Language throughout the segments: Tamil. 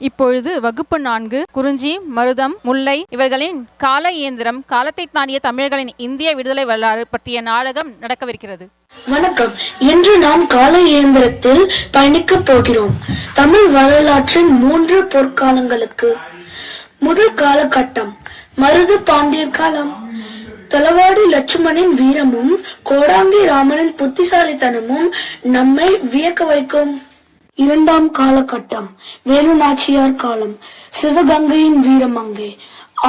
இப்பொழுது வகுப்பு 4 குறிஞ்சி, மருதம், முல்லை இவர்களின் கால இயந்திரம், காலத்தை தாண்டிய தமிழர்களின் இந்திய விடுதலை வரலாறு பற்றிய நாடகம் நடக்கவிருக்கிறது. வணக்கம். இன்று நாம் கால இயந்திரத்தில் பயணிக்கப் போகிறோம். தமிழ் வரலாற்றின் 3 பொற்காலங்களுக்கு. முதல் காலகட்டம் மருது பாண்டியர் காலம். தளவாடி லட்சுமணனின் வீரமும் கோடாங்கி ராமனின் புத்திசாலித்தனமும் நம்மை வியக்க வைக்கும். இரண்டாம் காலகட்டம் வேலு நாச்சியார் காலம். சிவகங்கையின் வீரமங்கை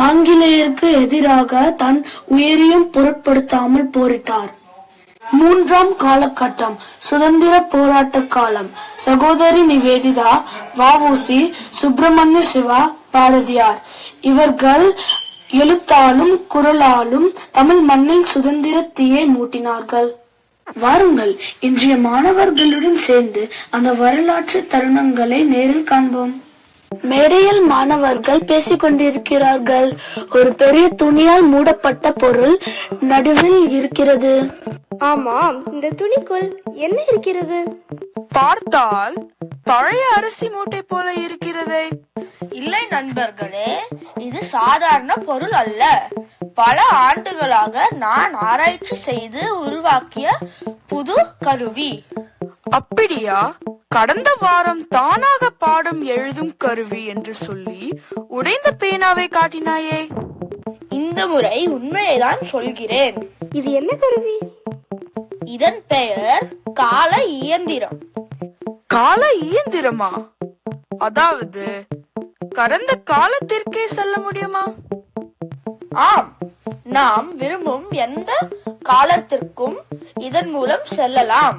ஆங்கிலேயருக்கு எதிராக தன் உயிரையும் பொருட்படுத்தாமல் போரிட்டார். மூன்றாம் காலகட்டம் சுதந்திர போராட்ட காலம். சகோதரி நிவேதிதா, வ.உ.சி., சுப்பிரமணிய சிவா, பாரதியார் இவர்கள் எழுத்தாலும் குரலாலும் தமிழ் மண்ணில் சுதந்திர தீயை மூட்டினார்கள். வாருங்கள், இன்றைய மாணவர்களுடன் சேர்ந்து அந்த வரலாற்று தருணங்களை நேரில் காண்போம். மேடையில் மாணவர்கள் பேசிக் கொண்டிருக்கிறார்கள். ஒரு பெரிய துணியால் மூடப்பட்ட பொருள் நடுவில் இருக்கிறது. ஆமாம், இந்த துணிக்குள் என்ன இருக்கிறது? பார்த்தால் பழைய அரிசி மூட்டை போல இருக்கிறதே. இல்லை நண்பர்களே, இது சாதாரண பொருள் அல்ல. பல ஆண்டுகளாக நான் ஆராய்ச்சி செய்து உருவாக்கிய புது கருவி. அப்படியா? கடந்த வாரம் தானாக பாடம் எழுதும் கருவி என்று சொல்லி உடைந்த பேனாவை காட்டினாயே. இந்த முறை உண்மையைதான் சொல்கிறேன். இது என்ன கருவி? இதன் பெயர் கால இயந்திரம். கால இயந்திரமா? அதாவது கடந்த காலத்திற்கே செல்ல முடியுமா? ஆம், நாம் விரும்பும் எந்த காலத்திற்கும் இதன் மூலம் செல்லலாம்.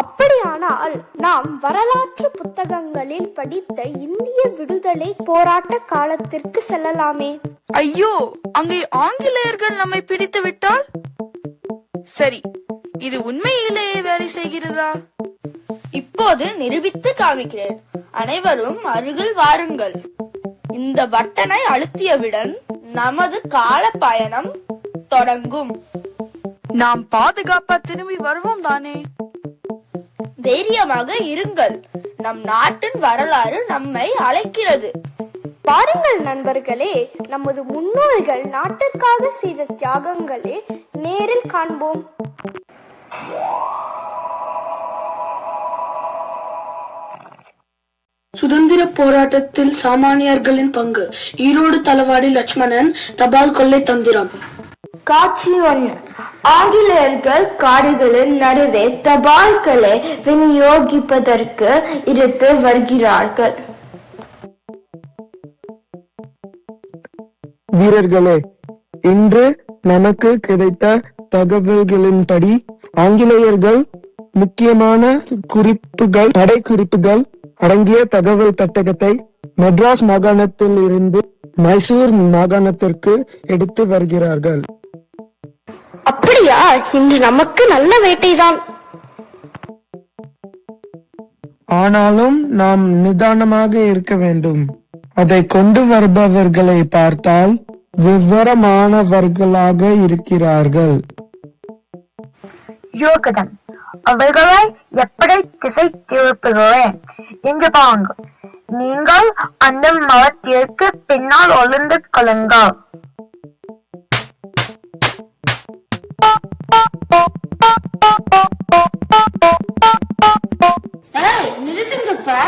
அப்படியானால் நாம் வரலாற்று புத்தகங்களில் படித்த இந்திய விடுதலை போராட்ட காலத்திற்கு செல்லலாமே. ஐயோ, அங்கே ஆங்கிலேயர்கள் நம்மை பிடித்து விட்டால்? சரி, இது உண்மையிலேயே வேலை செய்கிறதா? இப்போது நிரூபித்து காமிக்கிறேன். அனைவரும் அருகில் வாருங்கள். இந்த பட்டனை அழுத்தியவுடன் நமது கால பயணம் தொடங்கும். நாம் பாதுகாப்பா திரும்பி வருவோம் தானே? தைரியமாக இருங்கள். நம் நாட்டின் வரலாறு நம்மை அழைக்கிறது. பாருங்கள் நண்பர்களே, நமது முன்னோர்கள் நாட்டிற்காக செய்த தியாகங்களே நேரில் காண்போம். சுதந்திர போராட்டத்தில் சாமானியர்களின் பங்கு. ஈரோடு தளவாடி லட்சுமணன் தபால் கொள்ளை தந்திரம். காட்சி 1. ஆங்கிலேயர்கள் காடுகளின் நடுவே தபால்களை விநியோகிப்பதற்கு இருந்து வருகிறார்கள். வீரர்களே, இன்று நமக்கு கிடைத்த தகவல்களின்படி ஆங்கிலேயர்கள் முக்கியமான குறிப்புகள், தடை குறிப்புகள் அடங்கிய தகவல் பெட்டகத்தை மெட்ராஸ் மாகாணத்தில் இருந்து மைசூர் மாகாணத்திற்கு எடுத்து வருகிறார்கள். அப்படியா? இன்று நமக்கு நல்ல வேட்டைதான். ஆனாலும் நாம் நிதானமாக இருக்க வேண்டும். அதை கொண்டு வருபவர்களை பார்த்தால் விவரமானவர்களாக இருக்கிறார்கள். யோகதன், அவர்களை எப்படி திசை திருப்புகிறேன் என்று பாருங்கள். நீங்கள் அந்த மரத்திற்கு பின்னால் ஒளிந்து கொள்ளுங்கள். நிறுத்துங்கப்பா,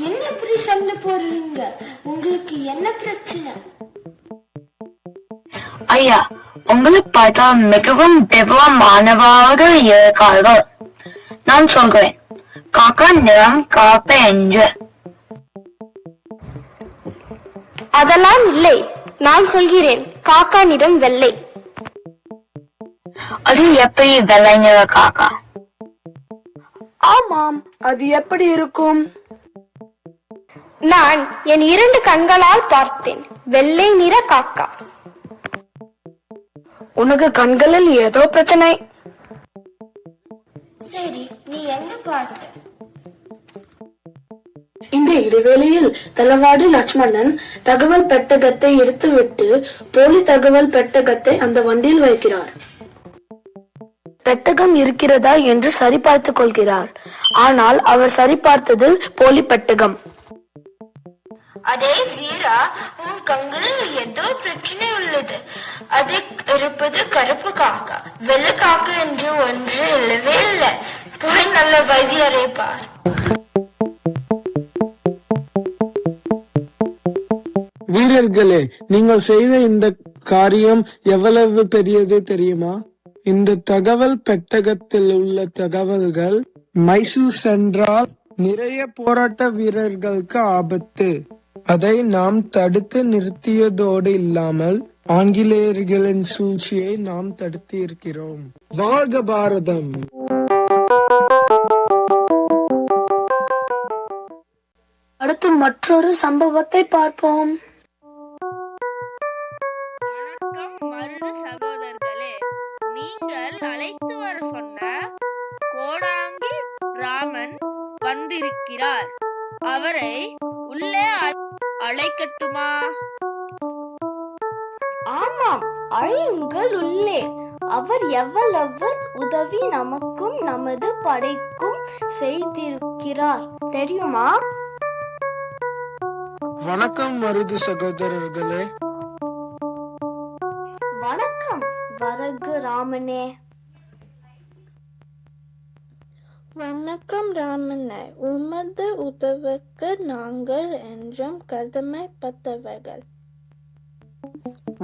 என்ன இப்படி சண்டை போடுறீங்க? உங்களுக்கு என்ன பிரச்சனை? ஐயா, உங்களை பார்த்தா மிகவும் விவரமானவராக இருக்கார்கள். நான் சொல்கிறேன், காக்கா நிறம் கருப்பு என்று. அதெல்லாம் இல்லை, நான் சொல்கிறேன், காக்கா நிறம் வெள்ளை. அது எப்படி வெள்ளை நிற காக்கா? ஆமாம், அது எப்படி இருக்கும்? நான் என் 2 கண்களால் பார்த்தேன். வெள்ளை நிற காக்கா. உனக்கு கண்களில் ஏதோ பிரச்சனை. சரி, நீ எங்க பார்த்த? இந்த இடைவேளையில் தளவாடி லட்சுமணன் தகவல் பெட்டகத்தை எடுத்துவிட்டு போலி தகவல் பெட்டகத்தை அந்த வண்டியில் வைக்கிறார். பெட்டகம் இருக்கிறதா என்று சரிபார்த்துக் கொள்கிறார். ஆனால் அவர் சரிபார்த்தது போலி பெட்டகம். அதே வீரா, உன் கண்களில் ஏதோ பிரச்சனை உள்ளது. அது இருப்பது கருப்பு காக்கா. வெள்ளை காக்கா என்று ஒன்று இல்லவே இல்லை. போய் நல்ல வைத்தியரை பார். வீரர்களே, நீங்கள் செய்த இந்த காரியம் எவ்வளவு பெரியது தெரியுமா? இந்த தகவல் பெட்டகத்தில் உள்ள தகவல்கள் மைசூர் சென்றால் நிறைய போராட்ட வீரர்களுக்கு ஆபத்து. அதை நாம் தடுத்து நிறுத்தியதோடு இல்லாமல் ஆங்கிலேயர்களின் சூழ்ச்சியை நாம் தடுத்து இருக்கிறோம். வாழ்க பாரதம்! அடுத்து மற்றொரு சம்பவத்தை பார்ப்போம். வணக்கம் மருது சகோதரர்களே, நீங்கள் அழைத்து வர சொன்ன கோடாங்கி ராமன் வந்திருக்கிறார். அவரை உள்ளே அழைக்கட்டுமா? ஆமாம், அழையுங்கள் உள்ளே. அவர் எவ்வளவு உதவி நமக்கும் நமது படைக்கும் செய்திருக்கிறார் தெரியுமா? வணக்கம் மருது சகோதரர்களே. வணக்கம் வரகு ராமனே. வணக்கம் ராமனே, உமது உதவிக்கு நாங்கள் என்றும் கடமைப்பட்டவர்கள்.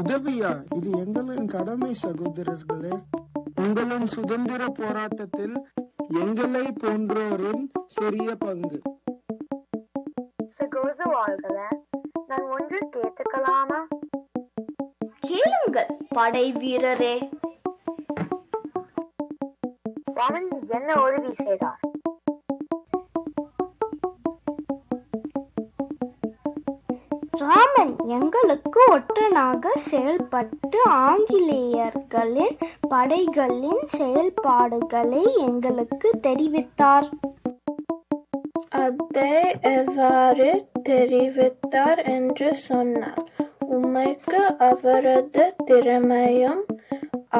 உதவியா? இது எங்களின் கடமை சகோதரர்களே. உங்களின் சுதந்திர போராட்டத்தில் எங்களை போன்றோரின் சிறிய பங்கு. சகோதரர்களே, நான் ஒன்று கேட்டுக்கலாமா? கேளுங்கள் படை வீரரே. ராமன் என்ன உதவி செய்தார்? ராமன் எங்களுக்கு ஒற்றனாக செயல்பட்டு ஆங்கிலேயர்களின் படைகளின் செயல்பாடுகளை எங்களுக்கு தெரிவித்தார். அதை எவ்வாறு தெரிவித்தார் என்று சொன்னார். உமைக்கு அவரது திறமையும்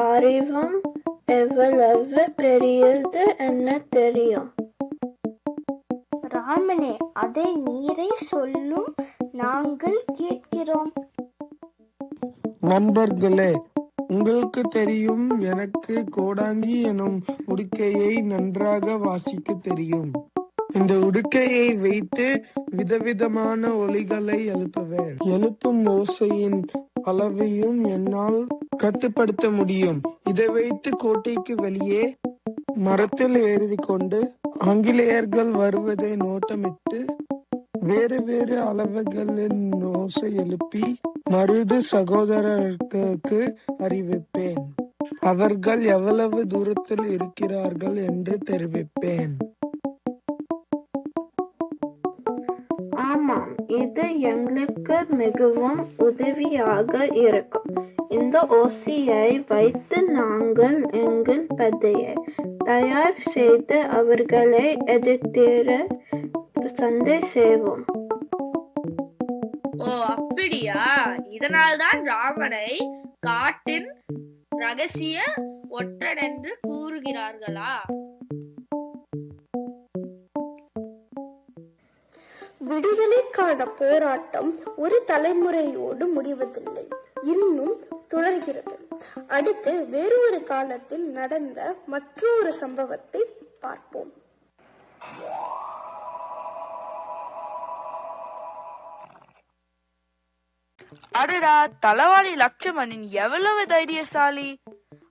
அறிவும் எவ்வளவு பெரியது என்ன தெரியும். ராமனே, அதை நீரை சொல்லும், நாங்கள் கேட்கிறோம். நண்பர்களே, உங்களுக்கு தெரியும், எனக்கு கோடாங்கி எனும் உடுக்கையை நன்றாக வாசிக்க தெரியும். இந்த உடுக்கையை வைத்து விதவிதமான ஒலிகளை எழுப்புவேன். எழுப்பும் ஓசையின் அளவையும் என்னால் கட்டுப்படுத்த முடியும். இதை வைத்து கோட்டைக்கு வெளியே மரத்தில் ஏறிக்கொண்டு ஆங்கிலேயர்கள் வருவதை நோட்டமிட்டு வேறு வேறு அளவுகளின் ஓசை எழுப்பி மருது சகோதரர்களுக்கு அறிவிப்பேன். அவர்கள் எவ்வளவு தூரத்தில் இருக்கிறார்கள் என்று தெரிவிப்பேன். ஆமாம், இது எங்களுக்கு மிகவும் உதவியாக இருக்கும். இந்த ஓசையை வைத்து நாங்கள் எங்கள் படையை தயார் செய்து அவர்களை எதிர்த்திட சண்டை செய்வோம். ஓ அப்படியா? இதனால்தான் ராமனை காட்டின் ரகசிய ஒற்றன் என்று கூறுகிறார்களா? விடுதலைக்கான போராட்டம் ஒரு தலைமுறையோடு முடிவதில்லை, இன்னும் தொடர்கிறது. அடுத்து வேறு ஒரு காலத்தில் நடந்த மற்றொரு சம்பவத்தை பார்ப்போம். அடடா, தலவாணி லட்சுமணன் எவ்வளவு தைரியசாலி!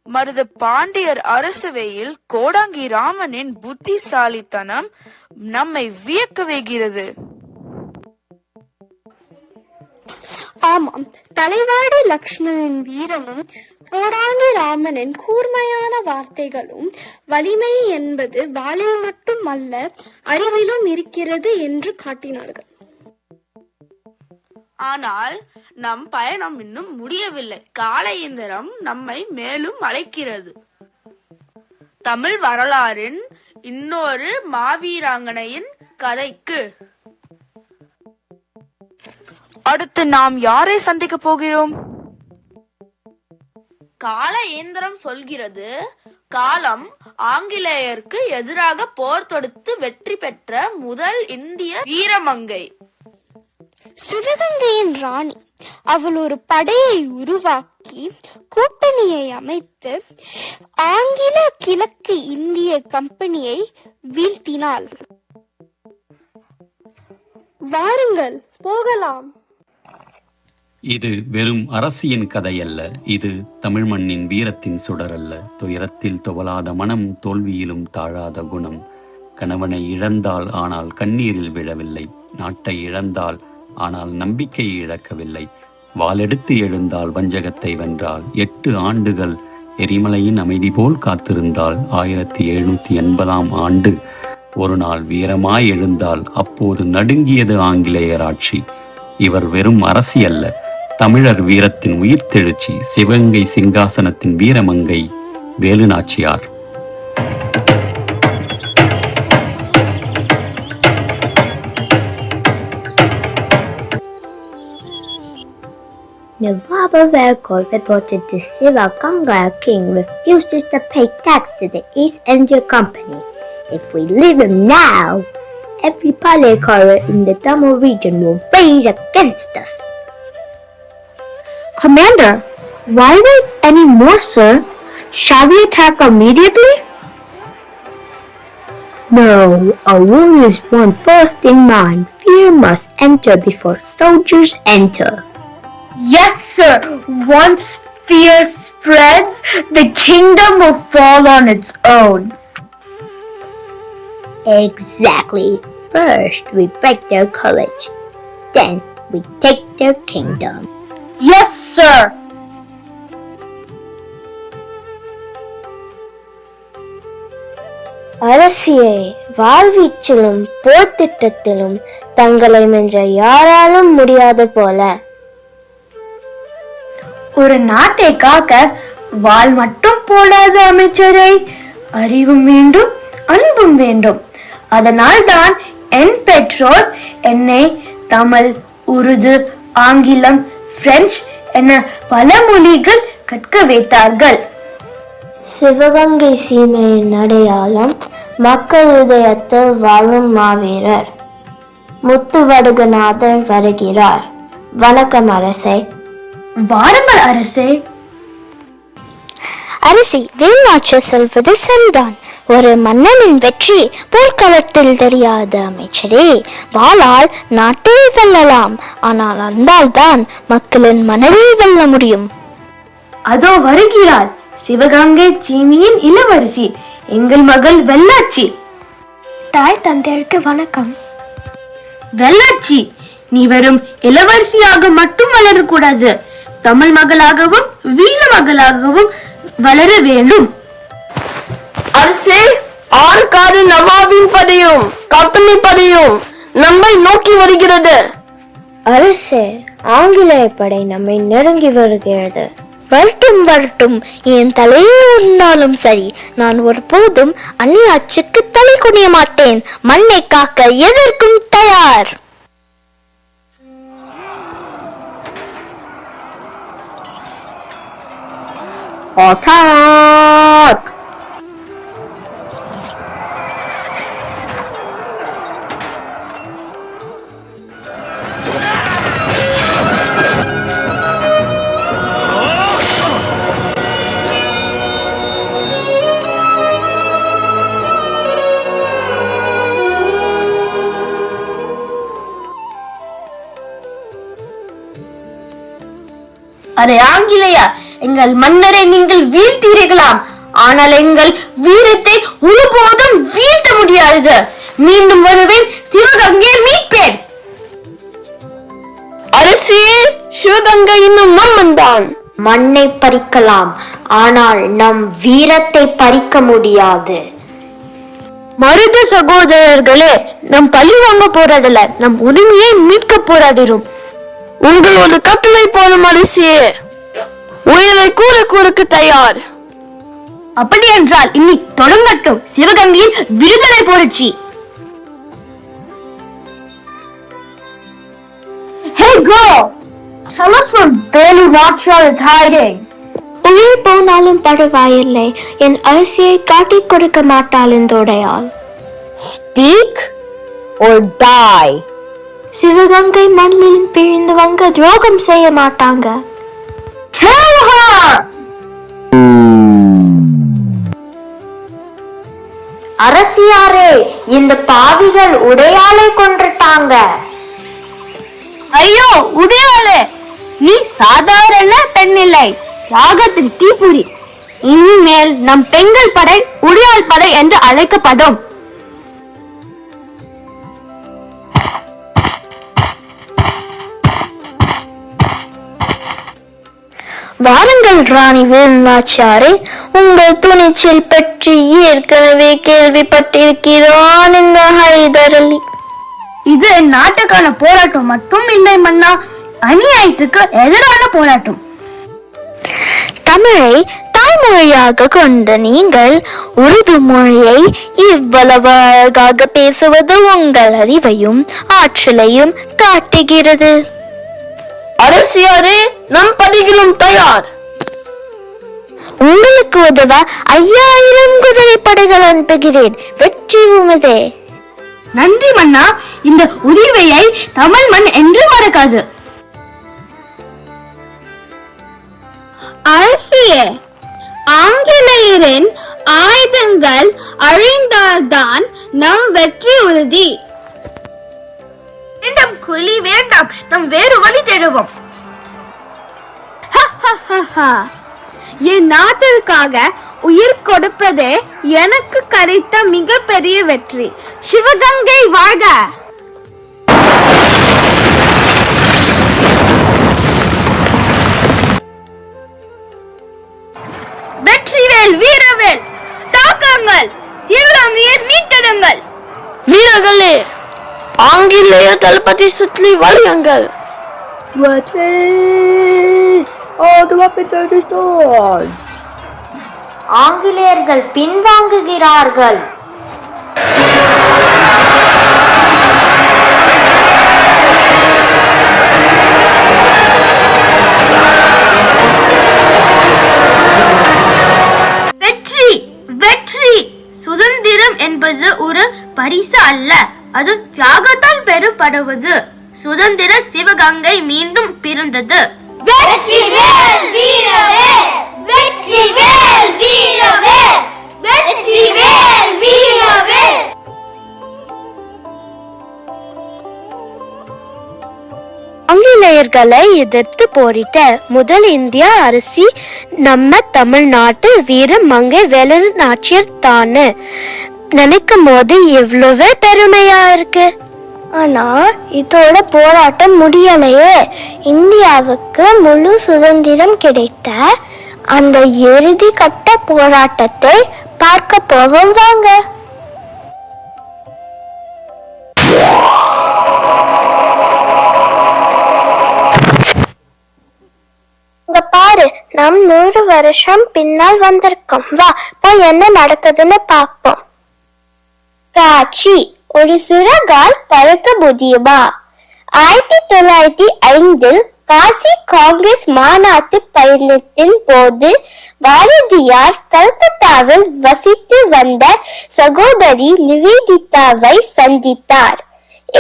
மருது பாண்டியர் அரசவையில் கோடாங்கி ராமனின் புத்திசாலித்தனம் நம்மை வியக்க வைக்கிறது. ஆமாம், தலைவாடி லக்ஷ்மணன் வீரமும் கோடாங்கி ராமனின் கூர்மையான வார்த்தைகளும் வலிமை என்பது வாளில் மட்டும் அல்ல, அறிவிலும் இருக்கிறது என்று காட்டினார்கள். ஆனால் நம் பயணம் இன்னும் முடியவில்லை. கால இயந்திரம் நம்மை மேலும் அழைக்கிறது. தமிழ் வரலாறின் இன்னொரு மாவீராங்கனையின் கதைக்கு. அடுத்து நாம் யாரை சந்திக்க போகிறோம்? கால இயந்திரம் சொல்கிறது, காலம் ஆங்கிலேயருக்கு எதிராக போர் தொடுத்து வெற்றி பெற்ற முதல் இந்திய வீரமங்கை. சிவகங்கையின் ராணி. அவள் ஒரு படையை உருவாக்கி கூட்டணியை அமைத்து ஆங்கில கிழக்கு இந்திய கம்பெனியை வீழ்த்தினாள். வாருங்கள் போகலாம். இது வெறும் அரசியின் கதையல்ல, இது தமிழ் மண்ணின் வீரத்தின் சுடரல்ல. துயரத்தில் துவளாத மனம், தோல்வியிலும் தாழாத குணம். கணவனை இழந்தால் ஆனால் கண்ணீரில் விழவில்லை. நாட்டை இழந்தால் ஆனால் நம்பிக்கையை இழக்கவில்லை. வாளெடுத்து எழுந்தால் வஞ்சகத்தை வென்றால். 8 ஆண்டுகள் எரிமலையின் அமைதி போல் காத்திருந்தால். 1780ஆம் ஆண்டு ஒரு நாள் வீரமாய் எழுந்தால். அப்போது நடுங்கியது ஆங்கிலேயர் ஆட்சி. இவர் வெறும் அரசி அல்ல, தமிழர் வீரத்தின் உயிர்த்தெழுச்சி. சிவகங்கை சிங்காசனத்தின் வீரமங்கை Velu Nachiyar. Nawab Velkor reported the Sivaganga king refuses to pay tax to the East India Company. If we leave him now, every Palekara in the Tamil region will raise against us. Commander, why wait any more, sir? Shall we attack immediately? No, a rule is won first in mind. Fear must enter before soldiers enter. Yes, sir. Once fear spreads, the kingdom will fall on its own. Exactly. First we break their courage, then we take their kingdom. Yes, sir. அரசியை வாழ்வீச்சிலும் போர்த்திட்டத்திலும் தங்களை மெஞ்ச யாராலும் முடியாது போல. ஒரு நாட்டை காக்க வாள் மட்டும் போடாத அமைச்சரை, அறிவும் வேண்டும் அன்பும் வேண்டும். அதனால்தான் என் பெற்றோர் என்னை தமிழ், உருது, ஆங்கிலம், பிரெஞ்சு என பல மொழிகள் கற்க வைத்தார்கள். சிவகங்கை சீமையின் அடையாளம் மக்கள் இதயத்தில் வாழும் மாவீரர் முத்துவடுகநாதர் வருகிறார். வணக்கம் அரசே. வாருங்கள் அரசே. அரசி, வேலுநாச்சியார் சொல்வது சரிதான். ஒரு மன்னனின் வெற்றி போர்க்களத்தில் தெரியாத அமைச்சரே. வாளால் நாட்டை வெல்லலாம், ஆனால் அன்பால் தான் மக்களின் மனதை வெல்ல முடியும். அதோ வருகிறாள் சிவகங்கை சீமையின் இளவரசி, எங்கள் மகள் வெள்ளாச்சி. தாய் தந்தையருக்கு வணக்கம். வெள்ளாச்சி, நீ வெறும் இளவரசியாக மட்டும் வளரக்கூடாது, தமிழ் மகளாகவும் வீர மகளாகவும் வளர வேண்டும். அரசே, 6 காடு நவாபின் படையும் கம்பெனி படையும் நம்மை நோக்கி வருகிறது. அரசே, ஆங்கிலேய படை நம்மை நெருங்கி வருகிறது. வரட்டும் வரட்டும், என் தலையே உண்டாலும் சரி, நான் ஒருபோதும் அந்நியாட்சிக்கு தலை குனிய மாட்டேன். மண்ணை காக்க எதற்கும் தயார். Attack! அரே ஆங்கிலேயா, எங்கள் மன்னரை நீங்கள் வீழ்த்தீர்களாம், ஆனால் எங்கள் வீரத்தை ஒருபோதும் வீழ்த்த முடியாது. மீண்டும் வருவேன், சிவகங்கை மீட்பேன். அரசியே, சிவகங்கை இன்னும் நம்மன்தான். மண்ணை பறிக்கலாம், ஆனால் நம் வீரத்தை பறிக்க முடியாது. மருத சகோதரர்களே, நம் பழி வாங்க போராடல, நம் உரிமையை மீட்க போராடுகிறோம். உங்களோட கட்டளை போலும் அரசியே, உயிரை கூறக்கு தயார். அப்படி என்றால் இனி தொடங்கட்டும் சிவகங்கையின் விடுதலை புரட்சி. Hey girl, tell us where Velunachiar is hiding. உயிர் போனாலும் பரவாயில்லை, என் அரசியை காட்டிக் கொடுக்க மாட்டாள் இந்த உடையாள். Speak or die. சிவகங்கை மண்ணில் பிறந்தவங்க துரோகம் செய்ய மாட்டாங்க. அரசியாரே, இந்த பாவிகள் உடையாளை கொன்றுட்டாங்க. ஐயோ உடையாளே, நீ சாதாரண பெண்ணில்லை, தியாகத்தின் தீப்புரி. இனிமேல் நம் பெண்கள் படை உடையாள் படை என்று அழைக்கப்படும். வாருங்கள் ராணி வேலுநாச்சியாரே, உங்கள் துணிச்சல் பற்றி ஏற்கனவே கேள்விப்பட்டிருக்கிறான் இந்த ஹைதர் அலி. இது நாட்டுக்கான போராட்டம் மட்டும் இல்லை மன்னா, அநியாயத்துக்கு எதிரான போராட்டம். தமிழை தாய்மொழியாக கொண்ட நீங்கள் உருது மொழியை இவ்வளவு அழகாக பேசுவது உங்கள் அறிவையும் ஆற்றலையும் காட்டுகிறது. அரசியாரே, நம் படைகளும் தயார். உங்களுக்கு உதவ 5000 குதிரை படைகள் அனுப்புகிறேன். வெற்றி உமதே. நன்றி மன்னா, இந்த உதவியை தமிழ் மண் என்று மறக்காது. அரசியே, ஆங்கிலேயரின் ஆயுதங்கள் அழிந்தால்தான் நம் வெற்றி உறுதி. வேண்டாம் குலி, வேண்டாம், நாம் வேறு வழி தேடுவோம். என் நாட்டிற்காக உயிர் கொடுப்பதே எனக்கு கிடைத்த மிகப்பெரிய வெற்றி. சிவகங்கை வாழ்க! வெற்றிவேல், வீரவேல், தாக்குங்கள், சிவகங்கையை மீட்டெடுங்கள். வீரர்களே, ஆங்கிலேய தளபதி சுற்றி வளையுங்கள். ஆங்கிலேயர்கள் பின்வாங்குகிறார்கள். வெற்றி, வெற்றி! சுதந்திரம் என்பது ஒரு பரிசு அல்ல, அது தியாகத்தால் பெறப்படுவது. சுதந்திர சிவகங்கை மீண்டும் பிறந்தது. வெற்றிவேல் வீரவேல், வெற்றிவேல் வீரவேல், வெற்றிவேல் வீரவேல். ஆங்கிலேயர்களை எதிர்த்து போரிட்ட முதல் இந்திய அரசி நம்ம தமிழ்நாட்டு வீர மங்கை வேலுநாச்சியார் தானே. நினைக்கும் போது எவ்வளவு பெருமையா இருக்கு. ஆனா இதோட போராட்டம் முடியலையே. இந்தியாவுக்கு முழு சுதந்திரம் கிடைத்த அந்த இறுதி கட்ட போராட்டத்தை பார்க்க போவோம் வாங்க. இங்க பாரு, நம் 100 வருஷம் பின்னால் வந்திருக்கோம். வா போய் என்ன நடக்குதுன்னு பார்ப்போம். காட்சி: ஒரு சிறகால் பறக்க முடியுமா? 1905 காசி காங்கிரஸ் மாநாட்டு பயணத்தின் போது பாரதியார் கல்கத்தாவில் வசித்து வந்த சகோதரி நிவேதிதாவை சந்தித்தார்.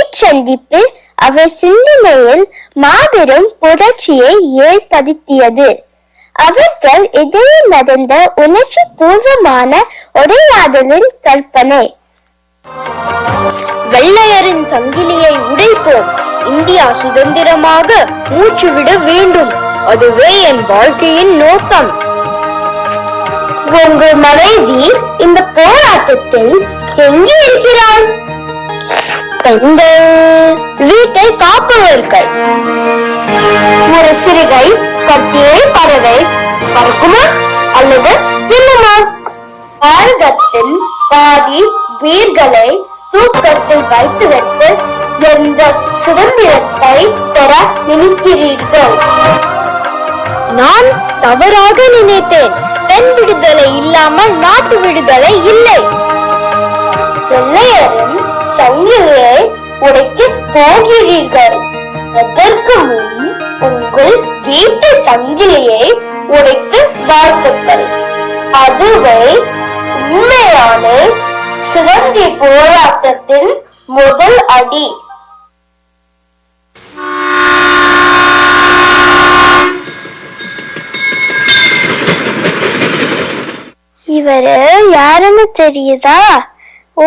இச்சந்திப்பு அவர் சிந்தனையில் மாபெரும் புரட்சியை ஏற்படுத்தியது. அவர்கள் இடையே நடந்த உணர்ச்சி பூர்வமான உரையாடலின் கற்பனை. வெள்ளையரின் சங்கிலியை உடைப்போம். இந்தியா சுதந்திரமாக மூச்சு விட வேண்டும். அதுவே என் வாழ்க்கையின் நோக்கம். உங்கள் மனைவி இந்த போராட்டத்தில் எங்கே இருக்கிறாள்? பெண்கள் வீட்டை காப்பவர்கள். ஒரு சிறுகை கட்டியே பறவை பறக்குமா அல்லது விண்ணுமா? பாரதத்தின் பாதி வீர்களை தூக்கத்தில் வைத்துவிட்டு எந்த சுதந்திரத்தை பெற நினைக்கிறீர்கள்? நான் தவறாக நினைத்தேன். பெண் விடுதலை இல்லாமல் நாட்டு விடுதலை இல்லை. வெள்ளையரின் சங்கிலியை உடைக்க போகிறீர்கள். அதற்கு முன் உங்கள் வீட்டு சங்கிலியை உடைக்க வாழ்த்துக்கள். அதுவே உண்மையான சுதந்திர போராட்டத்தின் முதல் அடி. இவரு யாருன்னு தெரியுதா?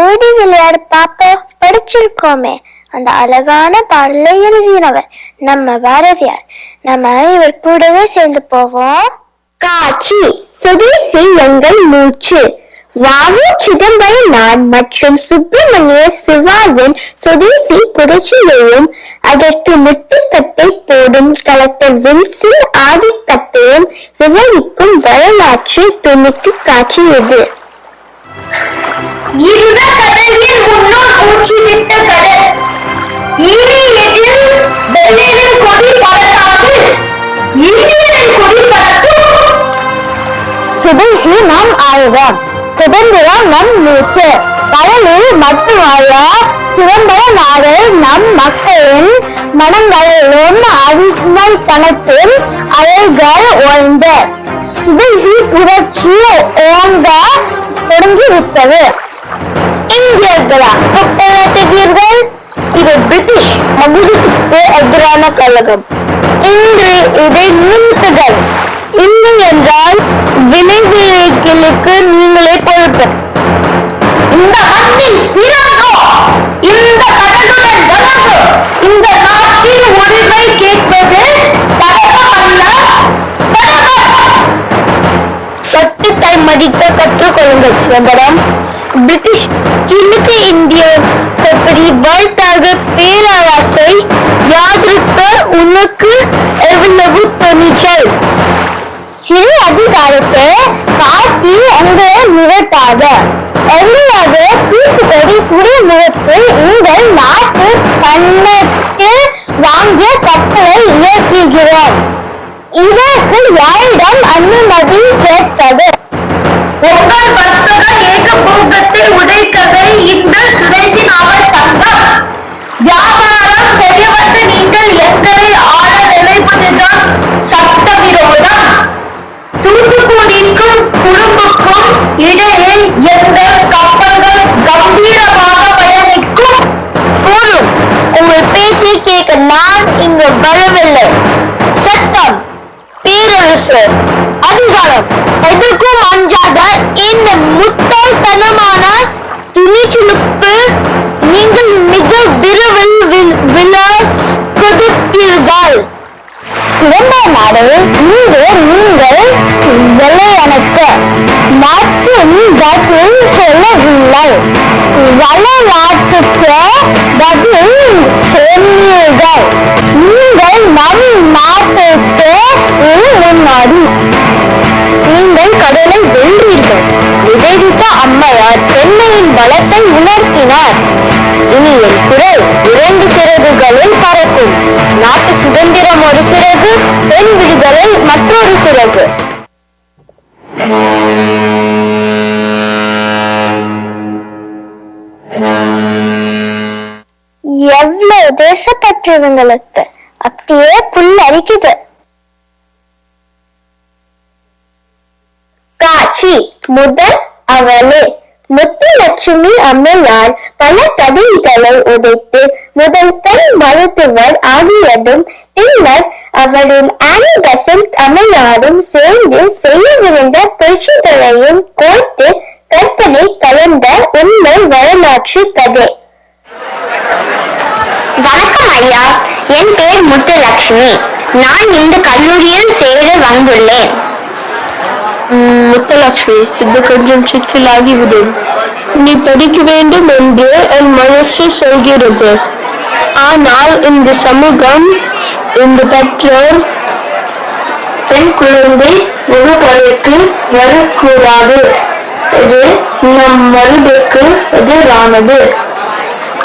ஓடி விளையாடு பாப்பா படிச்சிருக்கோமே, அந்த அழகான பாடலை எழுதினவர் நம்ம பாரதியார். நம்ம இவர் கூடவே சேர்ந்து போவோம். காட்சி சுதேசி எங்கள் மூச்சு. வாவு சிதம்பரம் நான் மற்றும் சுப்பிரமணிய சிவாவின் சுதேசி புரட்சியையும் அதற்கு முட்டுக்கட்டை போடும் கலெக்டர் வில்சன் ஆதிக்கத்தையும் விவரிக்கும் வரலாற்று துணிக்கு காட்சி இது. இந்த கடலில் முன்னோர் ஊற்றிவிட்ட கடல் இனி எதில் வெள்ளையின் கொடி பறக்காது, இந்தியனின் கொடி பறக்கும். சுதேசி நம் ஆயுதம், சுதந்திரம் நம் மூச்சு. கடலில் மட்டுமல்ல, சுதந்திர நாடு நம் மக்களின் மனங்களிலும் அடிமைத்தனத்தில் அலைகள் ஓய்ந்த சுதேசி புரட்சி ஓங்க தொடங்கிவிட்டது. இந்தியர்களா குற்றவாளிகள்? இது பிரிட்டிஷ் மகுடத்துக்கு எதிரான கழகம். இன்று இதை நிறுத்துகள். இல்லை என்றால் விளைவுகளுக்கு நீங்களே பொறுப்பு. இந்த மண்ணில் பிறந்தோ, இந்த கடலுடன் வளர்ந்தோ, இந்த நாட்டின் உரிமை கேட்பது தர்மமல்ல, சட்டத்தை மதிக்க கற்றுக்கொள்ளுங்கள் சிதம்பரம். பிரிட்டிஷ் கிழக்கு இந்திய கப்படி வாழ்த்தாக பேரரசை யாதிருக்க உனக்கு எவ்வளவு துணிச்சல்? சிறு அதிகாரத்தை காட்டி எங்களை மிரட்டாத. எங்களாக தூத்துக்குடி துறைமுகத்தில் உங்கள் நாட்டு கண்ணத்து வாங்கிய கப்பலை இயக்குகிறோம். இதற்கு யாரிடம் அனுமதி கேட்பது? உங்கள் வர்த்தக ஏகபோகத்தை உடைக்கவே இந்த சுதேசி நாவல் சங்கம். வியாபாரம் செய்யப்பட்ட நீங்கள் எங்களை ஆள நினைப்பதுதான் சட்டவிரோதம். தூத்துக்குடிக்கும் குடும்பக்கும் இடையே எங்கள் கப்பல்கள் கம்பீரமாக பயணிக்கும். போதும், உங்கள் பேச்சை கேட்க நான் இங்கு வரவில்லை. சட்டம், பேரரசு, அதிகாரம் எதற்கும் அஞ்சாத இந்த முட்டாள்தனமான துணிச்சலுக்கு நீங்கள் மிக விரைவில் விழா கொடுப்பீர்கள். சிதம்பர நாடு இங்கு நீங்கள் வெள்ளையனுக்க மற்றும் பதில் சொல்லவில்லை. வரலாற்றுக்கு பதில் சொன்னீர்கள். நீங்கள் நம் நாட்டுக்கு முன்னாடி நீங்கள் கடலை வென்றீர்கள். விவேகித்த அம்மையார் பெண்மையின் பலத்தை உணர்த்தினார். இனி என் குரல் 2 சிறகுகளில் பறக்கும். நாட்டு சுதந்திரம் ஒரு சிறகு, பெண் விடுதலை மற்றொரு சிறகு. எவ்வளவு தேசப்பற்றவங்களுக்கு அப்படியே புல் அரிக்குது. காட்சி முதல் அவளே. முத்துலட்சுமி அம்மையார் பல கதைகளை உடைத்து முதல் பெண் மருத்துவர் ஆகியதும் பின்னர் அவரின் ஆனி பெசன்ட் அம்மையாரும் சேர்ந்து செய்யவிருந்த புரட்சிகளையும் கோர்த்து கற்பனை கலந்த உண்மை வரலாற்று கதை. வணக்கம் ஐயா, என் பெயர் முத்துலட்சுமி. நான் இந்த கல்லூரியில் சேர வந்துள்ளேன். முத்துலட்சுமி, இது கொஞ்சம் சிக்கலாகிவிடும். நீ படிக்க வேண்டும் என்று என் மனசு சொல்கிறது. ஆனால் இந்த சமூகம், இந்த பெற்றோர் பெண் குழந்தை முகப்பொழுக்கு வரக்கூடாது. இது நம் மரபுக்கு எதிரானது.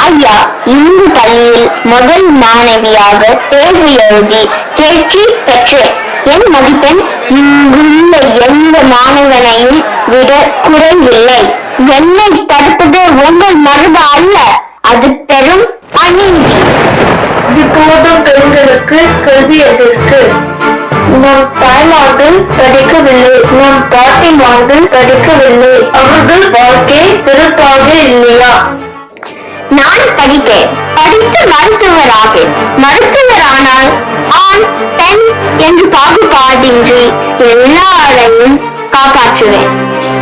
ஐயா, இந்த பள்ளியில் முதல் மாணவியாக தேர்வு எழுதி தேர்ச்சி பெற்றேன். என் மதிப்பெண் இங்குள்ள எந்த மாணவனையும் விட குறைவில்லை. என்னை தடுப்பது உங்கள் மரபு அல்ல, அது பெரும் அநீதி. இப்போதும் பெண்களுக்கு கல்வி எதற்கு? நம் தாய்மார்கள் படிக்கவில்லை, நம் பாட்டிமார்கள் படிக்கவில்லை. அவர்கள் வாழ்க்கை சிறப்பாக இல்லையா? நான் படிப்பேன், படித்து மருத்துவராகேன். மருத்துவரானால் ஆண் பெண் என்று பாகுபாடின்றி எல்லாரையும் காப்பாற்றுவேன்.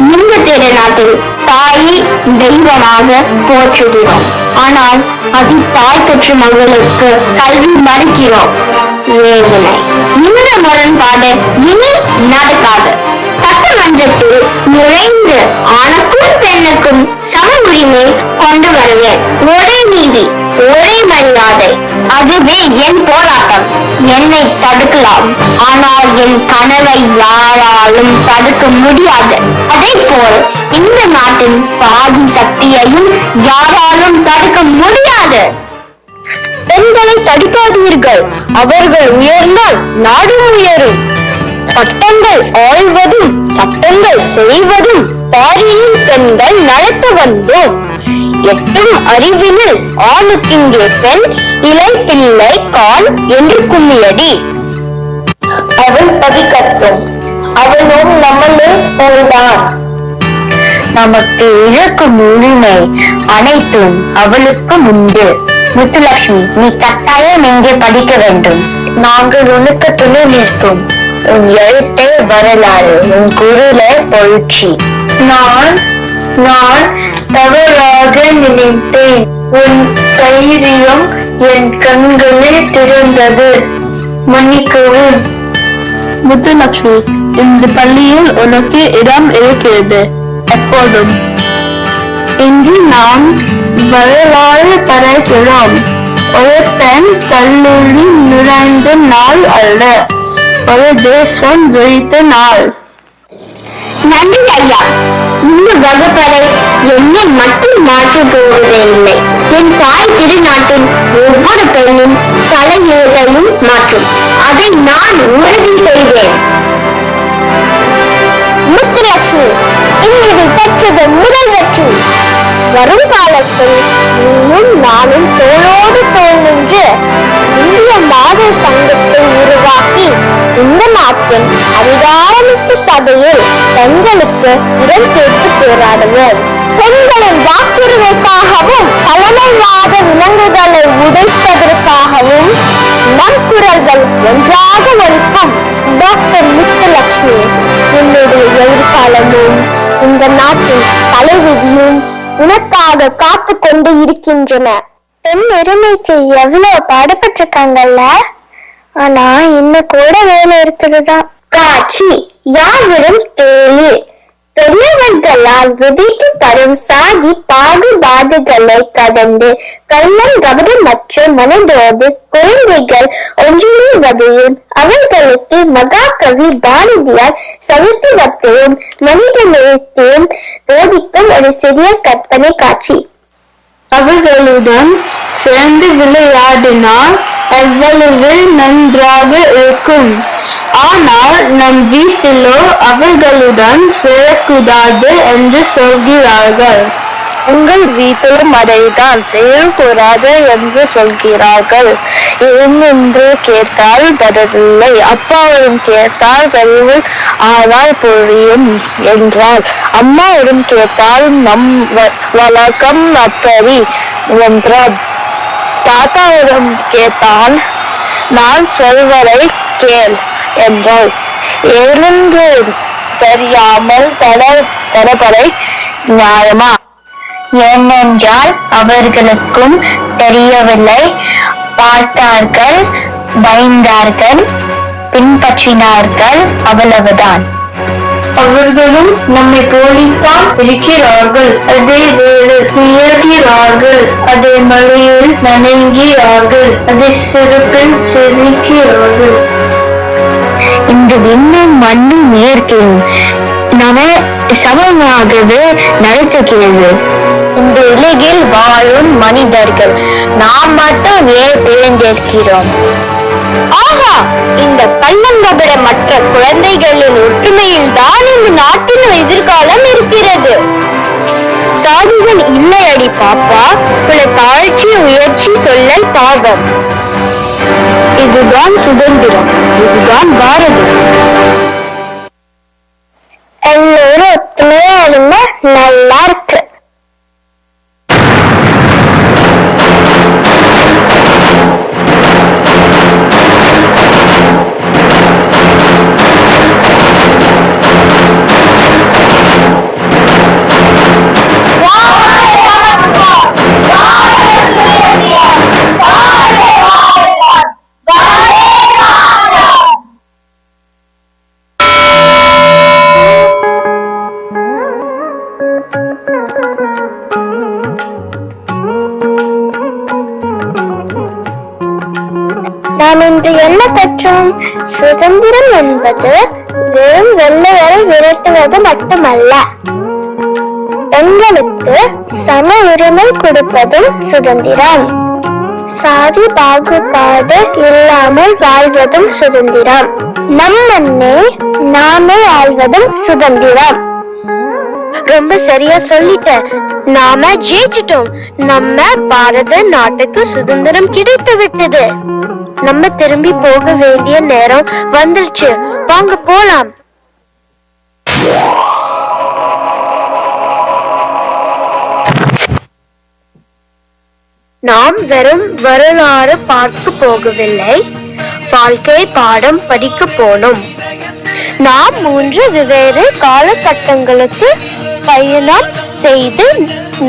இந்த திருநாட்டில் தாயை தெய்வமாக போற்றுகிறோம். ஆனால் அது தாய் பெற்ற மகளுக்கு கல்வி மறுக்கிறோம். வேதனை. இந்த முரண்பாடு இனி நடக்காது. சட்டமன்றத்தில் நுழைந்து ஆணுக்கும் பெண்ணுக்கும் சம உரிமை கொண்டு வருவேன். ஒரே நீதி, ஒரே மரியாதை, அதுவே என் போராட்டம். என்னை தடுக்கலாம், ஆனால் என் கனவை யாராலும் தடுக்க முடியாது. அதே போல் இந்த நாட்டின் பாதி சக்தியையும் யாராலும் தடுக்க முடியாது. பெண்களை தடுக்காதீர்கள். அவர்கள் உயர்ந்தால் நாடும் உயரும். பட்டங்கள் ஆழ்வதும் சட்டங்கள் செய்வதும் பாரியில் பெண்கள் நடத்த வந்தோம். எட்டும் அறிவினில் ஆணுக்கிங்கே பெண், இலை பிள்ளை கால் என்று கும்மியடி. அவள் பதிக்கட்டும், அவளும் நம்மளே போல்தான். நமக்கு இழக்கும் உரிமை அனைத்தும் அவளுக்கும் உண்டு. முத்துலட்சுமி, நீ கட்டாயம் இங்கே படிக்க வேண்டும். நாங்கள் உனக்கு துணை நிற்போம். உன் எழுத்தே வரலாறு, உன் குரலே பொருட்சி. நான் தவறாக நினைத்தேன். உன் தைரியம் என் கண்களில் திறந்தது. மன்னிக்கவும். முத்துலட்சுமி, இந்த பள்ளியில் உனக்கு இடம் இருக்கிறது. எப்போதும். இன்று நாம் வரலாறு படைக்கிறோம். ஒரு பெண் கல்லூரி நுழைந்த நாள் அல்ல, ஒரு தேசம் விழித்த நாள். நன்றி ஐயா. இந்த வகுப்பறை என்னை மட்டும் மாற்றப் போவதே இல்லை. என் தாய் திருநாட்டின் ஒவ்வொரு பெண்ணின் தலையீட்டையும் மாற்றும். அதை நான் உறுதி செய்வேன். முத்துலட்சுமி, இன்று பெற்றது முதல் வெற்றி. வரும் காலத்தில் நீயும் நானும் தோளோடு தோள் நின்று இந்திய மாதர் சங்கத்தை உருவாக்கி இந்த நாட்டின் அதிகாரமிக்க சபையில் பெண்களுக்கு இடம் கேட்டு போராடுவோம். பெண்களின் வாக்குரிமைக்காகவும் பழமைவாத விலங்குகளை உடைப்பதற்காகவும் நம் குரல்கள் ஒன்றாக ஒலிக்கும். டாக்டர் முத்துலட்சுமி, என்னுடைய எதிர்காலமும் இந்த நாட்டின் தலைவிதியும் உனக்காக காத்து கொண்டு இருக்கின்றன. பெண் உரிமைக்கு எவ்வளவு பாடுபட்டிருக்காங்கல்ல. ஆனா இன்னும் கூட வேலை இருக்குதுதான். காட்சி யாவரும் கேளு. பெரியவர்களால் விதிக்கப்படும் சாதி பாகுபாடுகளை கடந்து கள்ளம் கபடம் மற்றும் மனதோடு குழந்தைகள் ஒன்றிணைவதையும் அவர்களுக்கு மகாகவி பாரதியார் சமத்துவத்தையும் மனித நேயத்தையும் போதிக்கும் ஒரு சிறிய கற்பனை காட்சி. அவர்களுடன் சேர்ந்து விளையாடினால் எவ்வளவு நன்றாக இருக்கும். ஆனால் நம் வீட்டிலோ அவர்களுடன் சேரக்கூடாது என்று சொல்கிறார்கள். உங்கள் வீட்டிலும் அதைத்தான் செய்யக்கூடாது என்று சொல்கிறார்கள். என்று கேட்டால் பதிலில்லை. அப்பாவிடம் கேட்டால் விரைவில் ஆனால் புரியும் என்றால், அம்மாவிடம் கேட்டால் நம் வழக்கம் அப்படி என்றார். தாத்தாவிடம் கேட்டால் நான் சொல்வதை கேள் என்றால், ஏனென்று தெரியாமல் தரப்படை நியாயமா? ஏனென்றால் அவர்களுக்கும் தெரியவில்லை. பார்த்தார்கள், பயந்தார்கள், பின்பற்றினார்கள், அவ்வளவுதான். அவர்களும் நம்மை போலித்தான் இருக்கிறார்கள். அதே வேளை உயர்கிறார்கள், அதே மழையில் நனைகிறார்கள், அதே சிறப்பில் சிரிக்கிறார்கள். இந்த விண்ணும் மண்ணும் இயற்கையும் நம்ம சமமாகவே நடத்துகிறது. இந்த உலகில் வாழும் மனிதர்கள் நாம் மட்டும் ஏன் தேர்ந்தெடுக்கிறோம்? ஆஹா, இந்த பள்ளங்கபட மற்ற குழந்தைகளின் ஒற்றுமையில் தான் இந்த நாட்டின் எதிர்காலம் இருக்கிறது. சாதிகள் இல்லையடி பாப்பா, பல தாழ்ச்சி உயர்ச்சி சொல்லல் பாவம். இதுதான் சுதந்திரம், இதுதான் பாரதம். எல்லோரும் ஒத்துமையா இருந்தா நல்லா இருக்கு. என்ன பெற்றோம்? சுதந்திரம் என்பது வெறும் வெள்ளையரை விரட்டுவது மட்டுமல்ல, பெண்களுக்கு சம உரிமை கொடுப்பதும் சுதந்திரம். சாதி பாகுபாடு இல்லாமல் வாழ்வதும் சுதந்திரம். நம் மண்ணை நாமே ஆள்வதும் சுதந்திரம். ரொம்ப சரியா சொல்லிட்ட. நாம ஜெயிச்சிட்டோம். நம்ம பாரத நாட்டுக்கு சுதந்திரம் கிடைத்து விட்டது. நம்ம திரும்பி போக வேண்டிய நேரம் வந்துருச்சு. வாங்க போலாம். நாம் வெறும் வரலாறு பார்க்க போகவில்லை, வாழ்க்கை பாடம் படிக்க போனோம். நாம் 3 வெவ்வேறு காலகட்டங்களுக்கு பயணம் செய்து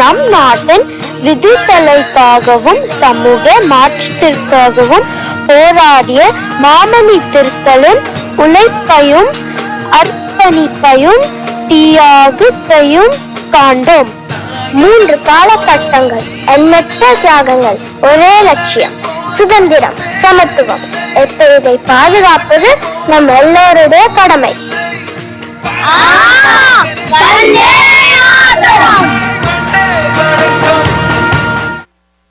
நம் நாட்டின் விடுதலைக்காகவும் சமூக மாற்றத்திற்காகவும் போராடிய மாமனிதர்களின் உழைப்பையும் அர்ப்பணிப்பையும் தியாகத்தையும் காண்டோம். 3 காலகட்டங்கள், எண்ணற்ற தியாகங்கள், ஒரே லட்சியம், சுதந்திரம், சமத்துவம். இதை பாதுகாப்பது நம் எல்லோருடைய கடமை.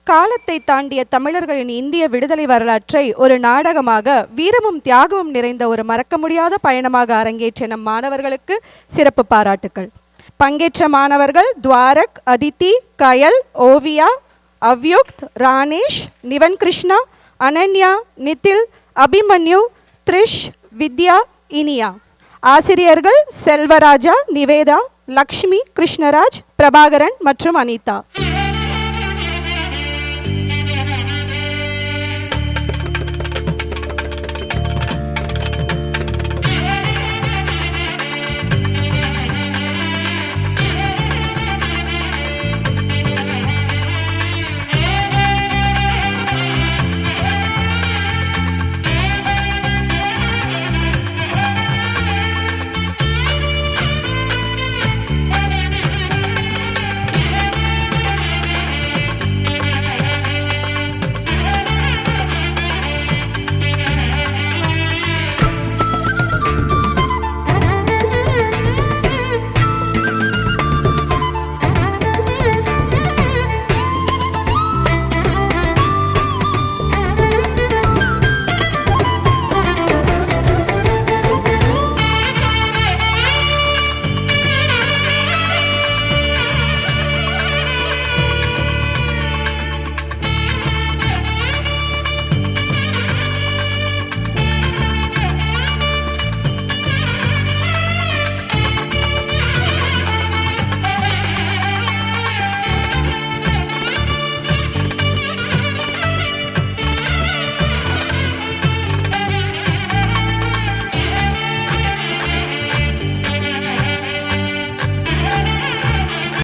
காலத்தை தாண்டிய தமிழர்களின் இந்திய விடுதலை வரலாற்றை ஒரு நாடகமாக, வீரமும் தியாகமும் நிறைந்த ஒரு மறக்க முடியாத பயணமாக அரங்கேற்ற நம் மாணவர்களுக்கு சிறப்பு பாராட்டுக்கள். பங்கேற்ற மாணவர்கள் துவாரக், அதித்தி, கயல், ஓவியா, அவ்யுக்த், ராணேஷ், நிவன் கிருஷ்ணா, அனன்யா, நிதில், அபிமன்யு, த்ரிஷ், வித்யா, இனியா. ஆசிரியர்கள் செல்வராஜா, நிவேதா, லக்ஷ்மி, கிருஷ்ணராஜ், பிரபாகரன் மற்றும் அனிதா.